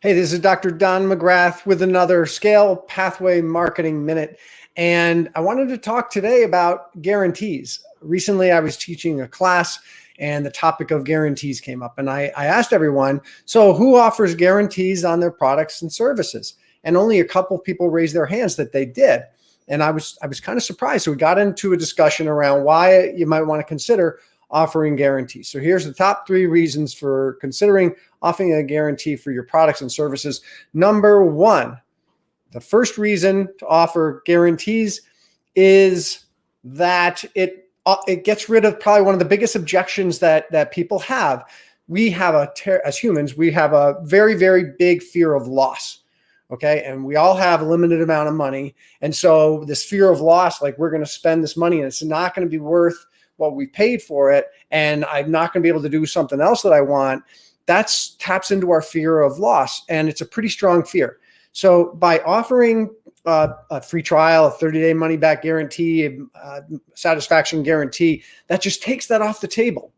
Hey, this is Dr. Don McGrath with another Scale Pathway Marketing Minute. And I wanted to talk today about guarantees. Recently, I was teaching a class and the topic of guarantees came up. And I asked everyone, so who offers guarantees on their products and services? And only a couple people raised their hands that they did. And I was kind of surprised. So we got into a discussion around why you might want to consider offering guarantees. So here's the top 3 reasons for considering offering a guarantee for your products and services. Number 1, the first reason to offer guarantees is that it gets rid of probably one of the biggest objections that people have. We have as humans, we have a very, very big fear of loss. Okay. And we all have a limited amount of money. And so this fear of loss, like we're going to spend this money and it's not going to be worth what we paid for it, and I'm not going to be able to do something else that I want, that taps into our fear of loss. And it's a pretty strong fear. So by offering a free trial, a 30-day money-back guarantee, a satisfaction guarantee, that just takes that off the table.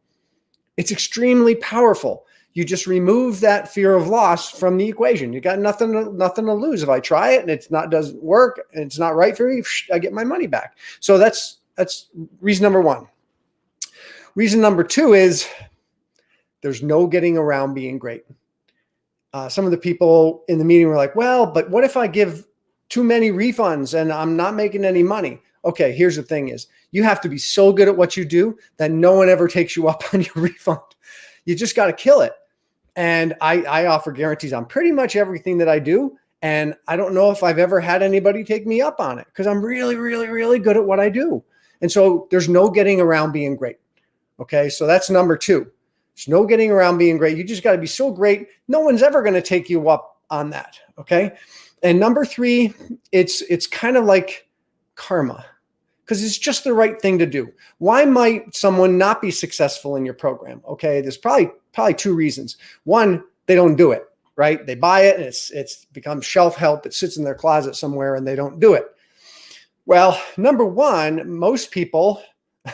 It's extremely powerful. You just remove that fear of loss from the equation. You got nothing to lose. If I try it and doesn't work and it's not right for me, I get my money back. So that's reason number 1. Reason number 2 is there's no getting around being great. Some of the people in the meeting were like, well, but what if I give too many refunds and I'm not making any money? Okay, here's the thing is you have to be so good at what you do that no one ever takes you up on your refund. You just got to kill it. And I offer guarantees on pretty much everything that I do. And I don't know if I've ever had anybody take me up on it because I'm really, really, really good at what I do. And so there's no getting around being great. Okay, so that's number 2. There's no getting around being great. You just got to be so great. No one's ever going to take you up on that. Okay. And number 3, it's kind of like karma because it's just the right thing to do. Why might someone not be successful in your program? Okay, there's probably 2 reasons. 1, they don't do it, right? They buy it and it's become shelf help. It sits in their closet somewhere and they don't do it. Well, number 1, most people,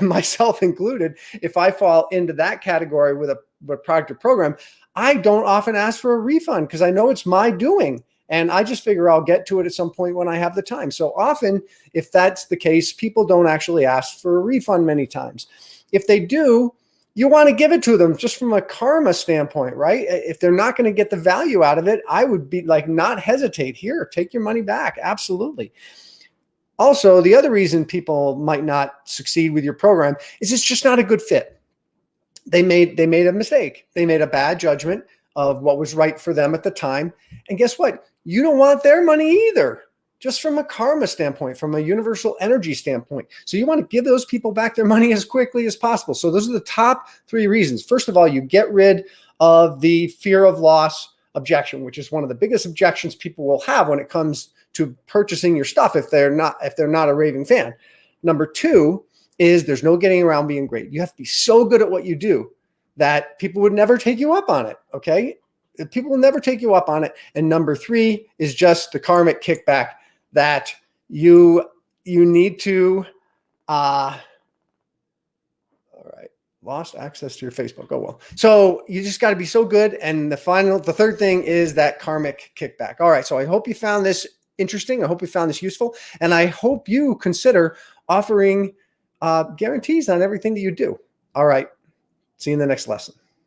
myself included, if I fall into that category with a product or program, I don't often ask for a refund because I know it's my doing. And I just figure I'll get to it at some point when I have the time. So often, if that's the case, people don't actually ask for a refund many times. If they do, you want to give it to them just from a karma standpoint, right? If they're not going to get the value out of it, I would be like, not hesitate. Here, take your money back. Absolutely. Also, the other reason people might not succeed with your program is it's just not a good fit. They made a mistake. They made a bad judgment of what was right for them at the time. And guess what? You don't want their money either, just from a karma standpoint, from a universal energy standpoint. So you want to give those people back their money as quickly as possible. So those are the top 3 reasons. First of all, you get rid of the fear of loss objection, which is one of the biggest objections people will have when it comes to purchasing your stuff if they're not a raving fan. Number 2 is there's no getting around being great. You have to be so good at what you do that people would never take you up on it. Okay. People will never take you up on it. And number 3 is just the karmic kickback that you need to, all right, lost access to your Facebook. Oh, well. So you just got to be so good. And the 3rd thing is that karmic kickback. All right. So I hope you found this interesting. I hope you found this useful. And I hope you consider offering guarantees on everything that you do. All right. See you in the next lesson.